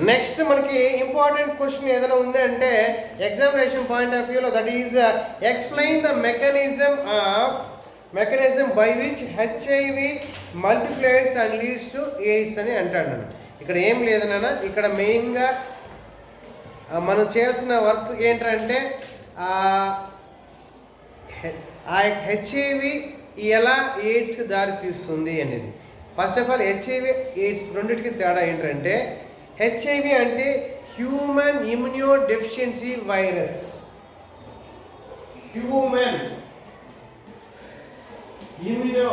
Next మనకి important question ఏదైనా ఉంది అంటే ఎగ్జామినేషన్ పాయింట్ ఆఫ్ వ్యూలో, that is explain the mechanism by which HIV multiplies and leads to AIDS అని అంటాడు. ఇక్కడ ఏం లేదు నాన్న, ఇక్కడ మెయిన్గా మనం చేయాల్సిన వర్క్ ఏంటంటే ఆ హెచ్ఐవి ఎలా ఎయిడ్స్కి దారి తీస్తుంది అనేది. First of all HIV AIDS రెండింటికి తేడా ఏంటంటే, హెచ్ఐవి అంటే human immuno deficiency virus. Human immuno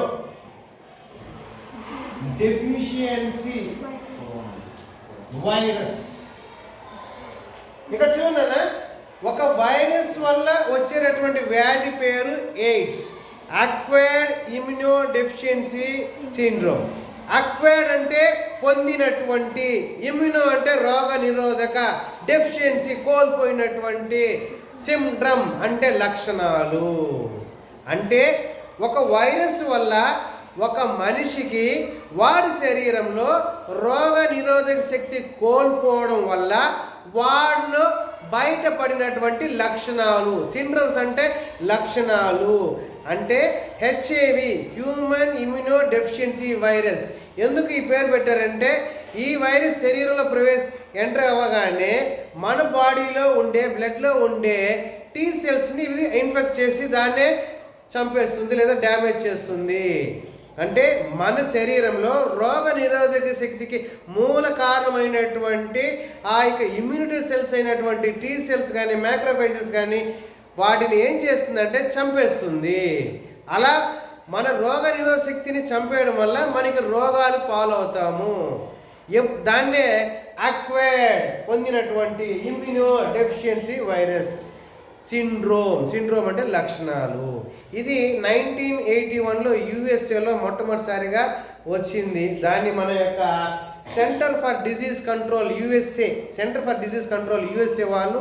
deficiency virus. ఇక్కడ చూడన్నా, ఒక వైరస్ వల్ల వచ్చేటటువంటి వ్యాధి పేరు AIDS, acquired immuno deficiency syndrome. Acquired అంటే పొందినటువంటి, ఇమ్యూనో అంటే రోగ నిరోధక, డెఫిషియన్సీ కోల్పోయినటువంటి, సిండ్రమ్ అంటే లక్షణాలు. అంటే ఒక వైరస్ వల్ల ఒక మనిషికి వాడి శరీరంలో రోగ నిరోధక శక్తి కోల్పోవడం వల్ల వాడిలో బయటపడినటువంటి లక్షణాలు. సిండ్రోమ్స్ అంటే లక్షణాలు. అంటే HIV human immuno deficiency virus. ఎందుకు ఈ పేరు పెట్టారంటే, ఈ వైరస్ శరీరంలో ఎంటర్ అవ్వగానే మన బాడీలో ఉండే, బ్లడ్లో ఉండే టీ సెల్స్ని ఇది ఇన్ఫెక్ట్ చేసి దాన్నే చంపేస్తుంది లేదా డ్యామేజ్ చేస్తుంది. అంటే మన శరీరంలో రోగ నిరోధక శక్తికి మూల కారణమైనటువంటి ఆ యొక్క ఇమ్యూనిటీ సెల్స్ అయినటువంటి టీ సెల్స్ కానీ మ్యాక్రోఫేజెస్ కానీ వాటిని ఏం చేస్తుందంటే చంపేస్తుంది. అలా మన రోగ నిరోధక శక్తిని చంపేయడం వల్ల మనకి రోగాలు పాలవుతాము. దాన్నే అక్వైర్డ్ పొందినటువంటి ఇమ్యూనో డెఫిషియన్సీ వైరస్ సిండ్రోమ్ అంటే లక్షణాలు. ఇది 1981లో యుఎస్ఏలో మొట్టమొదటిసారిగా వచ్చింది. దాన్ని మన యొక్క centre for disease control USA వాళ్ళు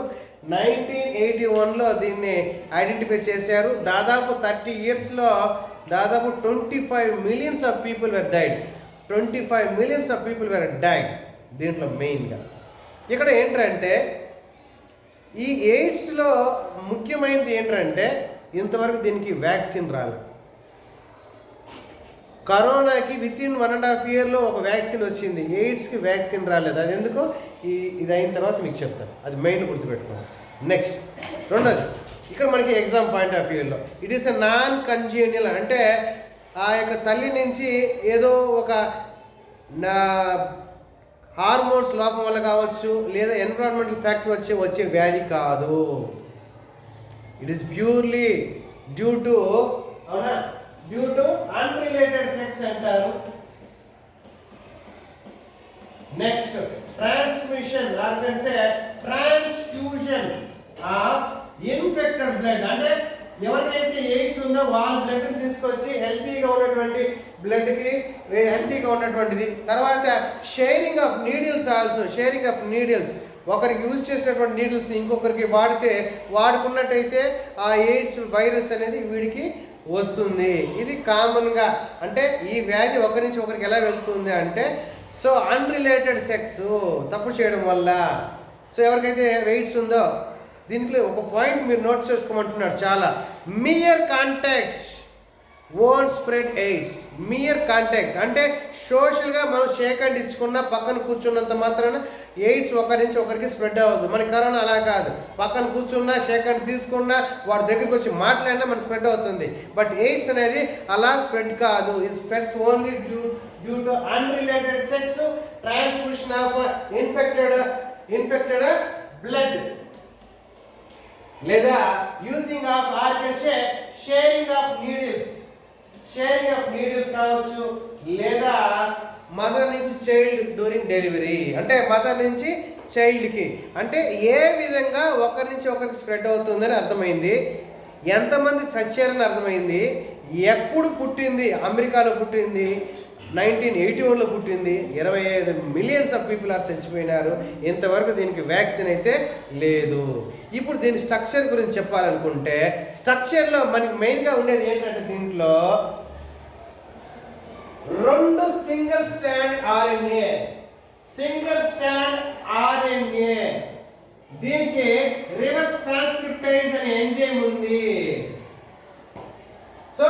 1981లో దీన్ని ఐడెంటిఫై చేశారు. దాదాపు 30 yearsలో దాదాపు 25 millions of people were died. 25 millions of people were died. దీంట్లో మెయిన్గా ఇక్కడ ఏంటంటే, ఈ ఎయిడ్స్లో ముఖ్యమైనది ఏంటంటే, ఇంతవరకు దీనికి వ్యాక్సిన్ రాలేదు. కరోనాకి వితిన్ 1.5 yearలో ఒక వ్యాక్సిన్ వచ్చింది, ఎయిడ్స్కి వ్యాక్సిన్ రాలేదు. అది ఎందుకు ఇది అయిన తర్వాత మీకు చెప్తాను, అది మెయిన్ గుర్తుపెట్టుకోండి. నెక్స్ట్ రెండోది, ఇక్కడ మనకి ఎగ్జామ్ పాయింట్ ఆఫ్ వ్యూలో ఇట్ ఈస్ ఎ నాన్ కన్జీనియల్. అంటే ఆ యొక్క తల్లి నుంచి ఏదో ఒక హార్మోన్స్ లోపం వల్ల కావచ్చు, లేదా ఎన్విరాన్మెంటల్ ఫ్యాక్టర్ వచ్చే వ్యాధి కాదు. It is purely due to unrelated sex అంటారు. Next transmission transfusion of infected blood. అంటే ఎవరికైతే ఎయిడ్స్ ఉందో వాళ్ళ బ్లడ్ని తీసుకొచ్చి హెల్తీగా ఉన్నటువంటి బ్లడ్కి హెల్తీగా ఉన్నటువంటిది. తర్వాత షేరింగ్ ఆఫ్ నీడిల్స్ ఒకరికి యూజ్ చేసినటువంటి నీడిల్స్ ఇంకొకరికి వాడుకున్నట్టయితే ఆ ఎయిడ్స్ వైరస్ అనేది వీడికి వస్తుంది. ఇది కామన్గా, అంటే ఈ వ్యాధి ఒకరి నుంచి ఒకరికి ఎలా వెళ్తుంది అంటే, సో అన్రిలేటెడ్ సెక్స్ తప్పు చేయడం వల్ల. సో ఎవరికైతే ఎయిడ్స్ ఉందో దీంట్లో ఒక పాయింట్ మీరు నోట్ చేసుకోమంటున్నారు చాలా, mere contacts won't spread AIDS. Mere contact అంటే సోషల్గా మనం షేక్ హ్యాండ్ ఇచ్చుకున్నా, పక్కన కూర్చున్నంత మాత్రాన ఎయిడ్స్ ఒకరి నుంచి ఒకరికి స్ప్రెడ్ అవ్వదు. మన కరోనా అలా కాదు, పక్కన కూర్చున్నా, షేక్ హ్యాండ్ తీసుకున్నా, వాడి దగ్గరికి వచ్చి మాట్లాడినా మనకు స్ప్రెడ్ అవుతుంది. బట్ ఎయిడ్స్ అనేది అలా స్ప్రెడ్ కాదు. It spreads only due to unrelated sex, transmission of infected blood, లేదా using of sharing of needles కావచ్చు, లేదా మదర్ నుంచి చైల్డ్ డ్యూరింగ్ డెలివరీ. అంటే మదర్ నుంచి చైల్డ్కి, అంటే ఏ విధంగా ఒకరి నుంచి ఒకరికి స్ప్రెడ్ అవుతుందని అర్థమైంది. ఎంతమంది చచ్చారని అర్థమైంది. ఎప్పుడు పుట్టింది, అమెరికాలో పుట్టింది, 1981లో పుట్టింది. 25 millions ఆఫ్ పీపుల్ చచ్చిపోయినారు. ఇంతవరకు దీనికి వ్యాక్సిన్ అయితే లేదు. ఇప్పుడు దీని స్ట్రక్చర్ గురించి చెప్పాలనుకుంటే, స్ట్రక్చర్లో మనకి మెయిన్గా ఉండేది ఏంటంటే, దీంట్లో 2 సింగిల్ స్టాండ్ దీనికి రివర్స్ ట్రాన్స్క్రిప్టేజ్ అనే ఎంజైమ్ ఉంది. So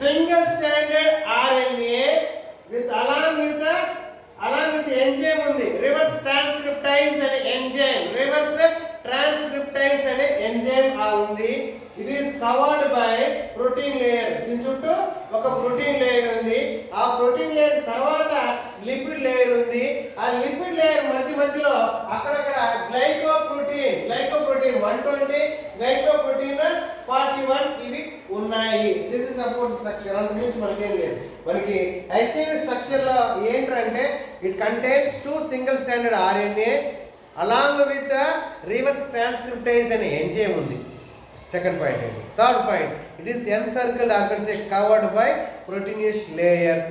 single standard RNA with along with enzyme ఉంది, రివర్స్ ట్రాన్స్క్రిప్టేజ్ అనే ఎంజైమ్, రివర్స్ ట్రాన్స్క్రిప్టేజ్ అనే ఎంజైమ్ ఉంది. It is covered by protein layer. దీని చుట్టూ ఒక ప్రోటీన్ లేయర్ ఉంది. ఆ ప్రోటీన్ లేయర్ తర్వాత లిపిడ్ లేయర్ ఉంది. ఆ లిపిడ్ లేయర్ మధ్యలో అక్కడక్కడ గ్లైకోప్రోటీన్ 120, గ్లైకోప్రోటీన్ 41 ఇవి ఉన్నాయి. This is about structure. అంతకుమించి మనకేం లేదు. మనకి HIV స్ట్రక్చర్ లో ఏంటంటే it contains 2 single standard RNA along with reverse transcriptase అనే ఎంజైమ్ ఉంది. సెకండ్ పాయింట్ ఇది. Third point, it is encircled organs covered by proteinaceous layer.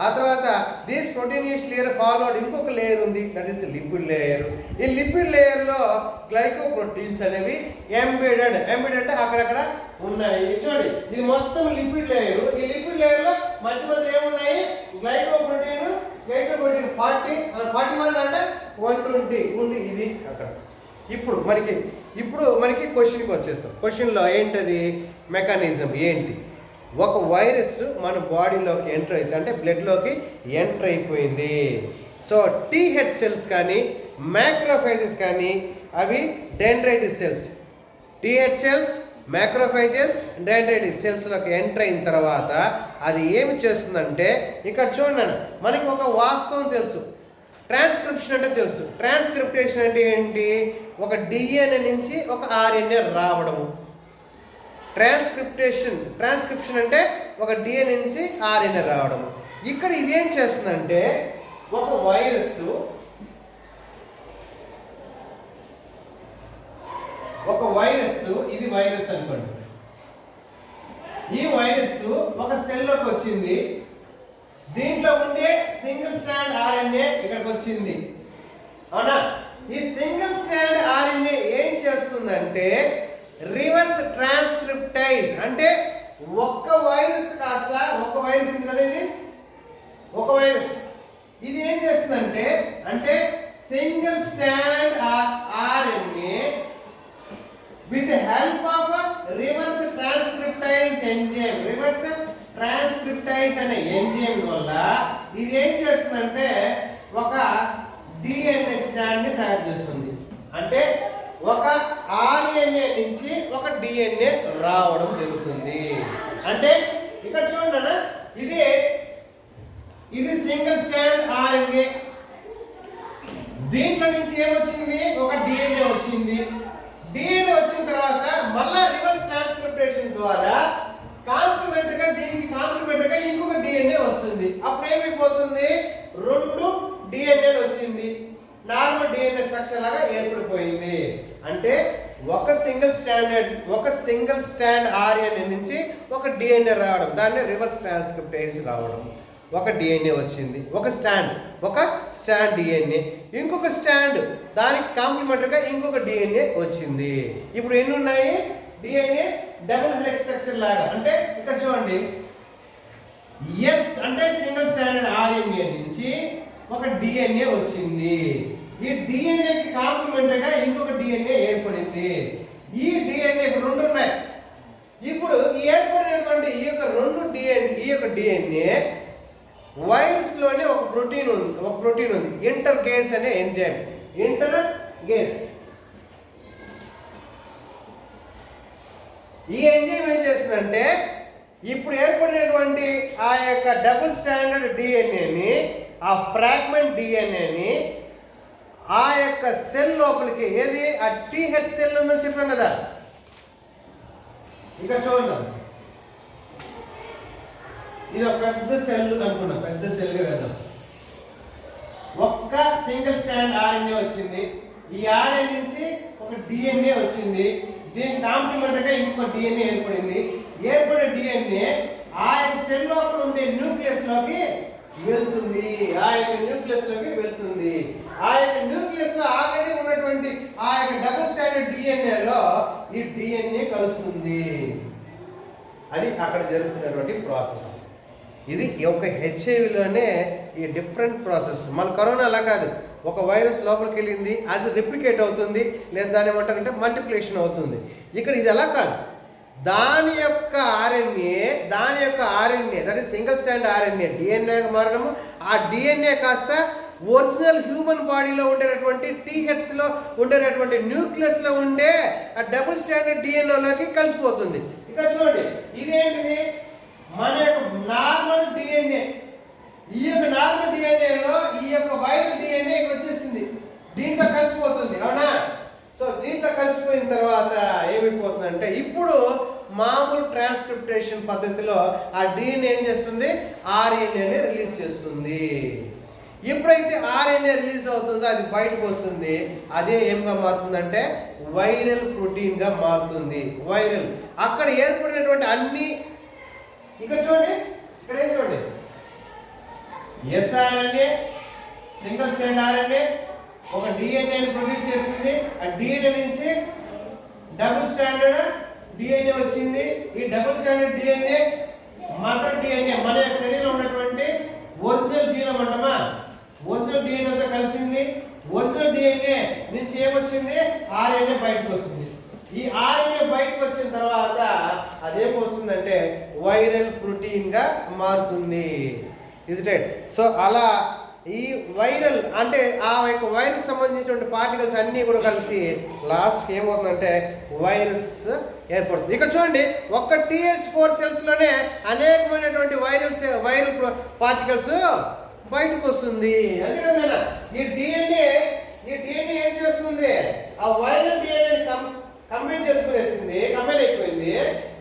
ఆ తర్వాత దిస్ ప్రోటీనియస్ లేయర్ ఫాలోడ్ ఇంకొక లేయర్ ఉంది, దట్ ఈస్ లిపిడ్ లేయర్. ఈ లిపిడ్ లేయర్లో గ్లైకోప్రోటీన్స్ అనేవి ఎంబెడెడ్ అంటే అక్కడక్కడ ఉన్నాయి. చూడండి, ఇది మొత్తం లిపిడ్ లేయర్. ఈ లిపిడ్ లేయర్లో మధ్య ఏమున్నాయి? గ్లైకోప్రోటీన్ 40 41 అంటే 120 ఉంది. ఇది అక్కడ. ఇప్పుడు మనకి క్వశ్చన్కి వచ్చేస్తాం. క్వశ్చన్లో ఏంటది మెకానిజం ఏంటి? ఒక వైరస్ మన బాడీలోకి ఎంటర్ అవుతుంది, అంటే బ్లడ్లోకి ఎంటర్ అయిపోయింది. సో TH సెల్స్ కానీ మ్యాక్రోఫేజెస్ కానీ అవి dendritic cells. TH cells, macrophages, dendritic సెల్స్లోకి ఎంటర్ అయిన తర్వాత అది ఏమి చేస్తుందంటే, ఇక్కడ చూడండి, మనకి ఒక వాస్తవం తెలుసు, ట్రాన్స్క్రిప్షన్ అంటే తెలుసు. ట్రాన్స్క్రిప్టేషన్ అంటే ఏంటి? ఒక DNA నుంచి ఒక RNA రావడము. ట్రాన్స్క్రిప్షన్ అంటే ఒక DNA నుంచి RNA రావడము. ఇక్కడ ఇదేం చేస్తుందంటే, ఒక వైరస్ ఇది వైరస్ అనుకోండి. ఈ వైరస్ ఒక సెల్లోకి వచ్చింది. దీంట్లో ఉండే సింగిల్ స్ట్రాండ్ RNA ఇక్కడికి వచ్చింది, అవునా? ఈ సింగిల్ స్ట్రాండ్ RNA ఏం చేస్తుందంటే రివర్స్ ట్రాన్స్క్రిప్టైజ్, అంటే ఒక్క వైరస్ కాస్త ఒక వైరస్ ఉంది కదా, ఒక వైరస్ ఇది ఏం చేస్తుందంటే, అంటే single strand RNA with help of reverse transcriptase enzyme, reverse transcriptase అనే ఎంజైమ్ వల్ల ఇది ఏం చేస్తుందంటే ఒక DNA స్ట్రాండ్ ని తయారు చేస్తుంది. అంటే ఒక RNA నుంచి ఒక DNA రావడం జరుగుతుంది. అంటే ఇక్కడ చూడండి, ఇది సింగిల్ స్ట్రాండ్ RNA. దీంట్లో నుంచి ఏమొచ్చింది? ఒక DNA వచ్చింది. DNA వచ్చిన తర్వాత మళ్ళా రివర్స్ ట్రాన్స్క్రిప్టేషన్ ద్వారా దీనికి కాంప్లిమెంటరీగా ఇంకొక DNA వస్తుంది. అప్పుడు ఏమైపోతుంది? 2 DNAలు వచ్చింది. నార్మల్ DNA స్ట్రక్చర్ లాగా ఏర్పడిపోయింది. అంటే ఒక సింగిల్ స్టాండ్ RNA నుంచి ఒక DNA రావడం, దాన్ని రివర్స్ ట్రాన్స్క్రిప్టేజ్ రావడం. ఒక DNA వచ్చింది, ఒక స్టాండ్ DNA, ఇంకొక స్టాండ్, దానికి కాంప్లిమెంటరీగా ఇంకొక DNA వచ్చింది. ఇప్పుడు ఎన్ని ఉన్నాయి? DNA డబుల్ హెలిక్స్ స్ట్రక్చర్ లాగా. అంటే ఇక్కడ చూడండి, S అంటే సింగిల్ స్టాండర్డ్ RNA నుంచి ఒక DNA వచ్చింది. ఈ DNA కి కాంప్లిమెంటరీగా ఇంకొక DNA ఏర్పడింది. ఈ DNA ఇప్పుడు 2 ఉన్నాయి. ఇప్పుడు ఏర్పడినటువంటి ఈ యొక్క DNA వైరస్ లోనే ఒక ప్రోటీన్ ఉంది, ఇంటర్గేస్ అనే ఎంజైమ్. ఈ ఎంజైమ్ ఏం చేస్తుందంటే, ఇప్పుడు ఏర్పడినటువంటి ఆ యొక్క డబుల్ స్టాండర్డ్ DNAని, ఆ ఫ్రాగ్మెంట్ DNAని ఆ యొక్క సెల్ లోపలికి, ఏది ఆ TH సెల్ ఉందని చెప్పాం కదా, ఇక్కడ చూడండి, ఇది ఒక పెద్ద సెల్ అనుకున్నా, పెద్ద సెల్గా వెళ్దాం. ఒక్క సింగిల్ స్టాండ్ RNA వచ్చింది. ఈ RNA నుంచి ఒక DNA వచ్చింది. దీనికి కాంప్లిమెంటరీగా ఇంకొక DNA ఏర్పడింది. ఏర్పడే DNA ఆ యొక్క సెల్ లోపల ఉండే న్యూక్లియస్ లోకి వెళ్తుంది. ఆ యొక్క న్యూక్లియస్ లో ఆల్రెడీ ఉన్నటువంటి ఆ యొక్క డబుల్ స్టాండర్డ్ DNA లో ఈ DNA కలుస్తుంది. అది అక్కడ జరుగుతున్నటువంటి ప్రాసెస్. ఇది ఒక HIVలోనే ఈ డిఫరెంట్ ప్రాసెస్. మన కరోనా అలా కాదు, ఒక వైరస్ లోపలికి వెళ్ళింది, అది రిప్లికేట్ అవుతుంది, లేదా దాని ఏమంటారంటే మల్టిప్లికేషన్ అవుతుంది. ఇక్కడ ఇది అలా కాదు, దాని యొక్క RNA that is single strand RNA డిఎన్ఏగా మారడము, ఆ డిఎన్ఏ కాస్త ఒరిజినల్ హ్యూమన్ బాడీలో ఉండేటటువంటి టీహెచ్లో ఉండేటటువంటి న్యూక్లియస్లో ఉండే ఆ డబుల్ స్టాండర్డ్ డిఎన్ఏలోకి కలిసిపోతుంది. ఇక్కడ చూడండి, ఇదేంటిది మన యొక్క నార్మల్ డిఎన్ఏ. ఈ యొక్క నార్మల్ డిఎన్ఏలో ఈ యొక్క వైరల్ డిఎన్ఏ ఇక్కడ వచ్చేసింది, దీంట్లో కలిసిపోతుంది, అవునా? సో దీంట్లో కలిసిపోయిన తర్వాత ఏమైపోతుందంటే ఇప్పుడు మామూలు ట్రాన్స్క్రిప్టేషన్ పద్ధతిలో ఆ డిఎన్ఏ ఏం చేస్తుంది, ఆర్ఎన్ఏని రిలీజ్ చేస్తుంది. ఎప్పుడైతే ఆర్ఎన్ఏ రిలీజ్ అవుతుందో అది బయటకు వస్తుంది, అదే ఏంగా మారుతుందంటే వైరల్ ప్రోటీన్గా మారుతుంది. వైరల్ అక్కడ ఏర్పడినటువంటి అన్ని, ఇక్కడ చూడండి, ఇక్కడ ఏం చూడండి, ఎస్ఆర్ఎన్ఏ సింగిల్ స్ట్రాండ్ ఆర్ఎన్ఏ ఒక డిఎన్ఏని ప్రొడ్యూస్ చేస్తుంది. ఆ డిఎన్ఏ నుంచి డబుల్ స్టాండర్డ్ డిఎన్ఏ వచ్చింది. ఈ double standard DNA mother DNA మన శరీరంలో ఉన్నటువంటి ఒరిజినల్ జీనోమ్ అంటమా, ఒరిజినల్ డిఎన్ఏతో కలిసింది. ఒరిజినల్ డిఎన్ఏ నుంచి ఏమొచ్చింది, ఆర్ఎన్ఏ బయటకు వస్తుంది. ఈ ఆర్ఎన్ఏ బయటకు వచ్చిన తర్వాత అదేమొస్తుందంటే వైరల్ ప్రోటీన్గా మారుతుంది. Is right. సో అలా ఈ వైరల్ అంటే ఆ యొక్క వైరస్ సంబంధించినటువంటి పార్టికల్స్ అన్నీ కూడా కలిసి లాస్ట్కి ఏమవుతుందంటే వైరస్ ఏర్పడుతుంది. ఇక్కడ చూడండి, ఒక్క TH4 సెల్స్లోనే అనేకమైనటువంటి వైరల్ పార్టికల్స్ బయటకు వస్తుంది. అంతే కదా. ఈ డిఎన్ఏ ఏం చేస్తుంది, ఆ వైరల్ డిఎన్ఏని కంబైన్ చేసుకునేసింది, కంబైన్ అయిపోయింది.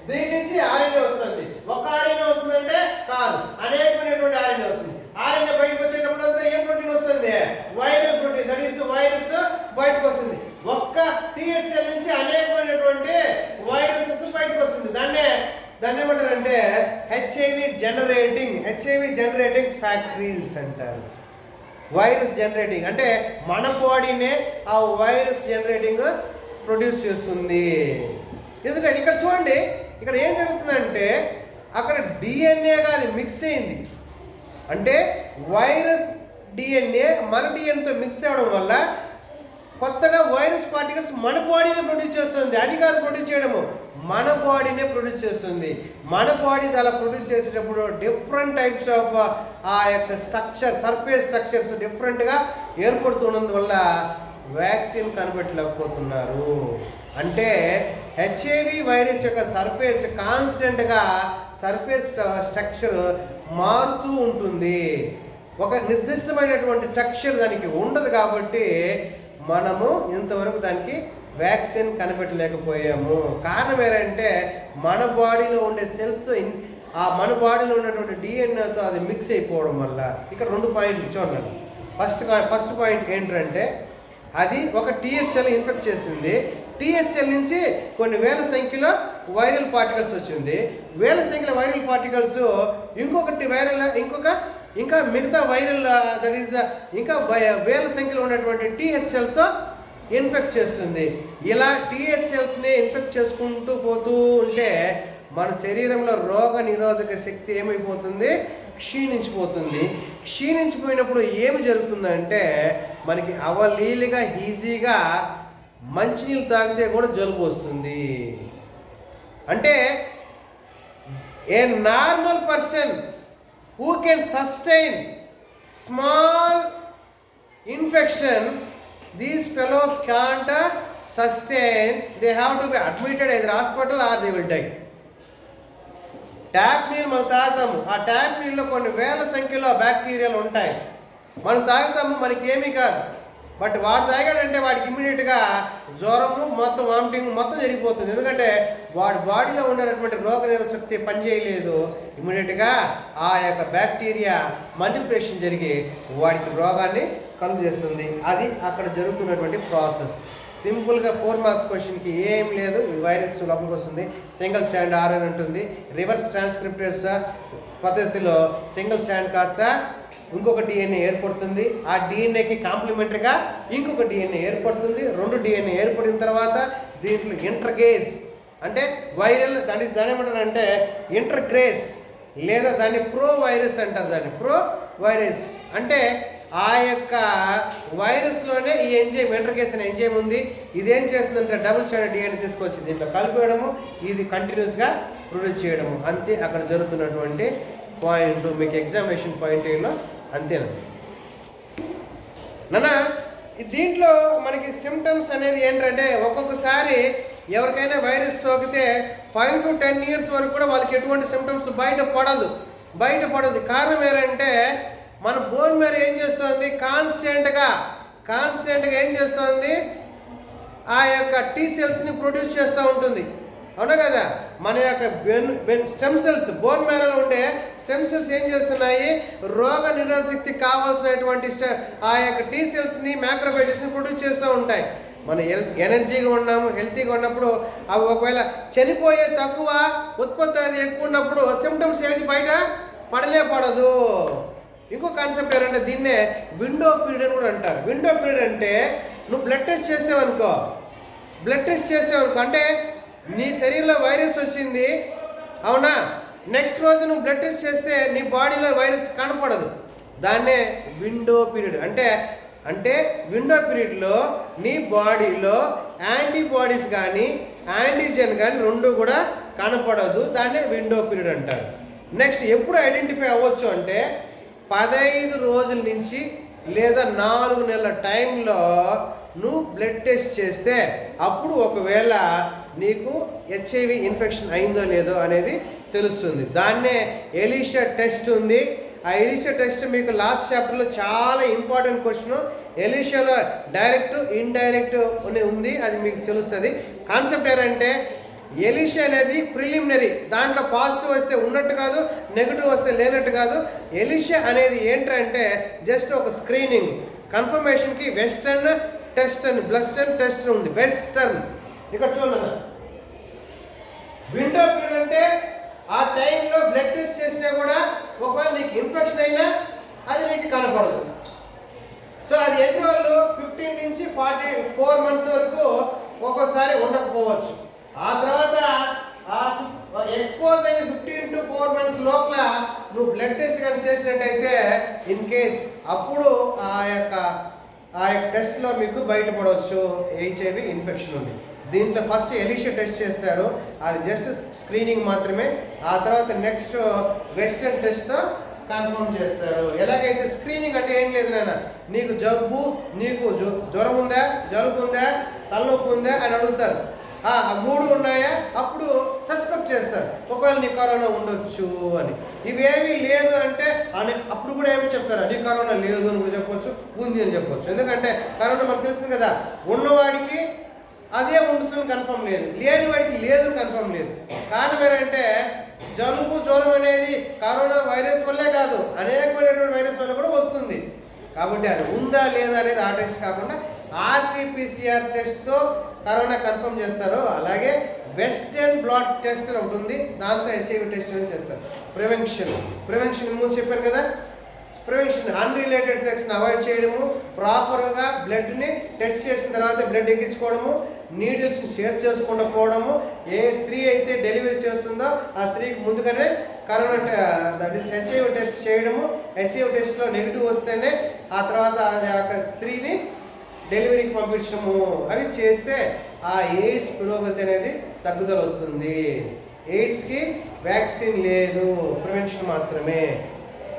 దీని నుంచి ఆర్ఎన్ఏ వస్తుంది. ఒక ఆర్ఎన్ఏ వస్తుందంటే కాదు, అనేకమైనటువంటి ఆర్ఎన్ఏ వస్తుంది. ఆర్ఎన్ఏ బయటకు వచ్చేటప్పుడు అంతా ఏం ప్రోటీన్ వస్తుంది, viral protein, that is virus బయటకు వస్తుంది. ఒక్క TH నుంచి అనేకమైనటువంటి వైరసెస్ బయటకు వస్తుంది. దాన్ని ఏమంటారంటే హెచ్ఐవి జనరేటింగ్ ఫ్యాక్టరీస్ అంటారు. వైరస్ జనరేటింగ్ అంటే మన బాడీనే ఆ వైరస్ జనరేటింగ్ ప్రొడ్యూస్ చేస్తుంది. ఇక్కడ చూడండి, ఇక్కడ ఏం జరుగుతుందంటే అక్కడ డిఎన్ఏగా అది మిక్స్ అయింది. అంటే వైరస్ డిఎన్ఏ మన డిఎన్ఏతో మిక్స్ అవ్వడం వల్ల కొత్తగా వైరస్ పార్టికల్స్ మన బాడీనే ప్రొడ్యూస్ చేస్తుంది. అది కాదు ప్రొడ్యూస్ చేయడము, మన బాడీనే ప్రొడ్యూస్ చేస్తుంది. మన బాడీ అలా ప్రొడ్యూస్ చేసేటప్పుడు డిఫరెంట్ టైప్స్ ఆఫ్ ఆ యొక్క సర్ఫేస్ స్ట్రక్చర్స్ డిఫరెంట్గా ఏర్పడుతున్నందువల్ల వ్యాక్సిన్ కనిపెట్టలేకపోతున్నారు. అంటే హెచ్ఐవి వైరస్ యొక్క సర్ఫేస్ కాన్స్టెంట్గా సర్ఫేస్ స్ట్రక్చర్ మారుతూ ఉంటుంది. ఒక నిర్దిష్టమైనటువంటి స్ట్రక్చర్ దానికి ఉండదు. కాబట్టి మనము ఇంతవరకు దానికి వ్యాక్సిన్ కనిపెట్టలేకపోయాము. కారణం ఏంటంటే మన బాడీలో ఉండే సెల్స్ ఆ మన బాడీలో ఉన్నటువంటి డిఎన్ఏతో అది మిక్స్ అయిపోవడం వల్ల. ఇక్కడ 2 పాయింట్లు చూడండి. ఫస్ట్ పాయింట్ ఏంటంటే అది ఒక TH ఇన్ఫెక్ట్ చేసింది. TH నుంచి కొన్ని వేల సంఖ్యలో వైరల్ పార్టికల్స్ వచ్చింది. వేల సంఖ్యలో వైరల్ పార్టికల్స్ ఇంకా మిగతా వైరల్ దట్ ఈస్ ఇంకా వేల సంఖ్యలో ఉన్నటువంటి TH ఇన్ఫెక్ట్ చేస్తుంది. ఇలా TH ఇన్ఫెక్ట్ చేసుకుంటూ పోతూ ఉంటే మన శరీరంలో రోగ నిరోధక శక్తి ఏమైపోతుంది, క్షీణించిపోతుంది. క్షీణించిపోయినప్పుడు ఏమి జరుగుతుందంటే మనకి అవలీలుగా ఈజీగా మంచినీళ్ళు తాగితే కూడా జలుబు వస్తుంది. అంటే a normal person who can sustain small infection, these fellows can't sustain. They have to be admitted either hospital or they will die. Tap నీళ్ళు మనం తాగుతాము, ఆ ట్యాప్ నీళ్ళలో కొన్ని వేల సంఖ్యలో బ్యాక్టీరియాలు ఉంటాయి. మనం తాగుతాము, మనకి ఏమీ కాదు. బట్ వాడు తాగాడంటే వాడికి ఇమ్మీడియట్గా జ్వరము, మొత్తం వామిటింగ్ మొత్తం జరిగిపోతుంది. ఎందుకంటే వాడి బాడీలో ఉండేటటువంటి రోగనిరోధక శక్తి పనిచేయలేదు. ఇమ్మీడియట్గా ఆ యొక్క బ్యాక్టీరియా మల్టిప్లికేషన్ జరిగి వాడికి రోగాన్ని కలుగు చేస్తుంది. అది అక్కడ జరుగుతున్నటువంటి ప్రాసెస్. సింపుల్గా 4 మార్క్స్ క్వశ్చన్కి ఏం లేదు. ఈ వైరస్ లోపలికి వస్తుంది, సింగిల్ స్టాండ్ RNA ఉంటుంది. రివర్స్ ట్రాన్స్క్రిప్టర్స్ పద్ధతిలో సింగిల్ స్టాండ్ కాస్త ఇంకొక DNA ఏర్పడుతుంది. ఆ DNAకి కాంప్లిమెంటరీగా ఇంకొక DNA ఏర్పడుతుంది. 2 DNA ఏర్పడిన తర్వాత దీంట్లో ఇంటర్గేస్ అంటే వైరల్ దాని ఏమంటారంటే లేదా దాన్ని ప్రో వైరస్ అంటారు. దాన్ని ప్రో వైరస్ అంటే ఆ యొక్క వైరస్లోనే ఈ ఎంజైమ్ ఇంటర్కేస్ అనే ఎంజైమ్ ఉంది. ఇదేం చేస్తుందంటే డబుల్ స్టాండర్డ్ డిఎన్ఏ తీసుకొచ్చి దీంట్లో కలిపేయడము, ఇది కంటిన్యూస్గా ప్రొడ్యూస్ చేయడము. అంతే అక్కడ జరుగుతున్నటువంటి పాయింట్. మీకు ఎగ్జామినేషన్ పాయింట్ ఏలో అంతేనా నాన్న? దీంట్లో మనకి సిమ్టమ్స్ అనేది ఏంటంటే ఒక్కొక్కసారి ఎవరికైనా వైరస్ సోకితే 5 to 10 years వరకు కూడా వాళ్ళకి ఎటువంటి సిమ్టమ్స్ బయటపడదు. కారణం ఏంటంటే మన బోన్ మ్యారో ఏం చేస్తుంది, కాన్స్టెంట్గా ఏం చేస్తుంది, ఆ యొక్క టీ సెల్స్ని ప్రొడ్యూస్ చేస్తూ ఉంటుంది. అవునా కదా? మన యొక్క స్టెమ్ సెల్స్, బోన్ మ్యారోలో ఉండే స్టెమ్ సెల్స్ ఏం చేస్తున్నాయి, రోగ నిరోధక శక్తి కావాల్సినటువంటి ఆ యొక్క టీ సెల్స్ని, మ్యాక్రోఫేజెస్ని ప్రొడ్యూస్ చేస్తూ ఉంటాయి. మనం ఎనర్జీగా ఉన్నాము, హెల్తీగా ఉన్నప్పుడు అవి ఒకవేళ చనిపోయే తక్కువ, ఉత్పత్తి అది ఎక్కువ ఉన్నప్పుడు సిమ్టమ్స్ ఏది బయట పడదు. ఇంకో కాన్సెప్ట్ ఏంటంటే దీన్నే విండో పీరియడ్ అని కూడా అంటారు. విండో పీరియడ్ అంటే నువ్వు బ్లడ్ టెస్ట్ చేసావనుకో అంటే నీ శరీరంలో వైరస్ వచ్చింది, అవునా, నెక్స్ట్ రోజు నువ్వు బ్లడ్ టెస్ట్ చేస్తే నీ బాడీలో వైరస్ కనపడదు. దాన్నే విండో పీరియడ్ అంటే విండో పీరియడ్లో నీ బాడీలో యాంటీబాడీస్ కానీ యాంటీజెన్ కానీ రెండు కూడా కనపడదు. దాన్నే విండో పీరియడ్ అంటారు. నెక్స్ట్ ఎప్పుడు ఐడెంటిఫై అవ్వచ్చు అంటే 15 రోజుల నుంచి లేదా 4 నెలల టైంలో నువ్వు బ్లడ్ టెస్ట్ చేస్తే అప్పుడు ఒకవేళ నీకు హెచ్ఐవి ఇన్ఫెక్షన్ అయిందో లేదో అనేది తెలుస్తుంది. దాన్నే ఎలీషా టెస్ట్ ఉంది. ఆ ఎలీషా టెస్ట్ మీకు లాస్ట్ చాప్టర్లో చాలా ఇంపార్టెంట్ క్వశ్చన్. ఎలీషాలో డైరెక్ట్ ఇండైరెక్ట్ ఉంది, అది మీకు తెలుస్తుంది. కాన్సెప్ట్ ఏంటంటే ఎలీషా అనేది ప్రిలిమినరీ, దాంట్లో పాజిటివ్ వస్తే ఉన్నట్టు కాదు, నెగిటివ్ వస్తే లేనట్టు కాదు. ఎలీషా అనేది ఏంటంటే జస్ట్ ఒక స్క్రీనింగ్ కన్ఫర్మేషన్కి వెస్టర్న్ టెస్ట్ అని, బ్లస్టర్న్ టెస్ట్ ఉంది. వెస్టర్న్ ఇక్కడ చూడండి, విండో పీరియడ్ అంటే ఆ టైంలో బ్లడ్ టెస్ట్ చేసినా కూడా ఒకవేళ నీకు ఇన్ఫెక్షన్ అయినా అది నీకు కనపడదు. సో అది ఎన్ని రోజులు, 15 నుంచి 44 months వరకు ఒక్కోసారి ఉండకపోవచ్చు. ఆ తర్వాత ఎక్స్పోజ్ అయిన 15 to 4 months లోపల నువ్వు బ్లడ్ టెస్ట్ కానీ చేసినట్టయితే ఇన్ కేస్ అప్పుడు ఆ యొక్క టెస్ట్లో మీకు బయటపడవచ్చు హెచ్ఐవి ఇన్ఫెక్షన్ ఉంది. దీంట్లో ఫస్ట్ ఎలీషా టెస్ట్ చేస్తారు, అది జస్ట్ స్క్రీనింగ్ మాత్రమే. ఆ తర్వాత నెక్స్ట్ వెస్టర్న్ టెస్ట్తో కన్ఫర్మ్ చేస్తారు. ఎలాగైతే స్క్రీనింగ్ అంటే ఏం లేదు నాన్న, నీకు జబ్బు, నీకు జ్వరం ఉందా, జలుబు ఉందా, తలనొప్పి ఉందా అని అడుగుతారు. ఆ 3 ఉన్నాయా, అప్పుడు సస్పెక్ట్ చేస్తారు ఒకవేళ నీ కరోనా ఉండొచ్చు అని. ఇవేమీ లేదు అంటే అప్పుడు కూడా ఏమి చెప్తారు, నీ కరోనా లేదు అని కూడా చెప్పొచ్చు, ఉంది అని చెప్పొచ్చు. ఎందుకంటే కరోనా మనకు తెలుస్తుంది కదా, ఉన్నవాడికి అదే ఉండుతుంది కన్ఫర్మ్ లేదు, లేని వాడికి లేదు కన్ఫర్మ్ లేదు. కారణం ఏంటంటే జలుబు జ్వరం అనేది కరోనా వైరస్ వల్లే కాదు, అనేకమైనటువంటి వైరస్ వల్ల కూడా వస్తుంది. కాబట్టి అది ఉందా లేదా అనేది ఆ టెస్ట్ కాకుండా ఆర్టీపీసీఆర్ టెస్ట్తో కరోనా కన్ఫర్మ్ చేస్తారు. అలాగే వెస్టర్న్ బ్లాట్ టెస్ట్ అని ఒకటి ఉంది, దాంతో హెచ్ఐవి టెస్ట్ అని చేస్తారు. ప్రివెన్షన్ ముందు చెప్పాను కదా, ప్రివెన్షన్ అన్రిలేటెడ్ సెక్స్ని అవాయిడ్ చేయడము, ప్రాపర్గా బ్లడ్ని టెస్ట్ చేసిన తర్వాత బ్లడ్ ఎక్కించుకోవడము, నీడిల్స్ని షేర్ చేసుకుండా పోవడము. ఏ స్త్రీ అయితే డెలివరీ చేస్తుందో ఆ స్త్రీకి ముందుగానే corona that is HIV test చేయడము. హెచ్ఐవి టెస్ట్లో నెగిటివ్ వస్తేనే ఆ తర్వాత ఆ స్త్రీని డెలివరీకి పంపించడము. అవి చేస్తే ఆ ఎయిడ్స్ పురోగతి అనేది తగ్గుదల వస్తుంది. ఎయిడ్స్కి వ్యాక్సిన్ లేదు, ప్రివెన్షన్ మాత్రమే.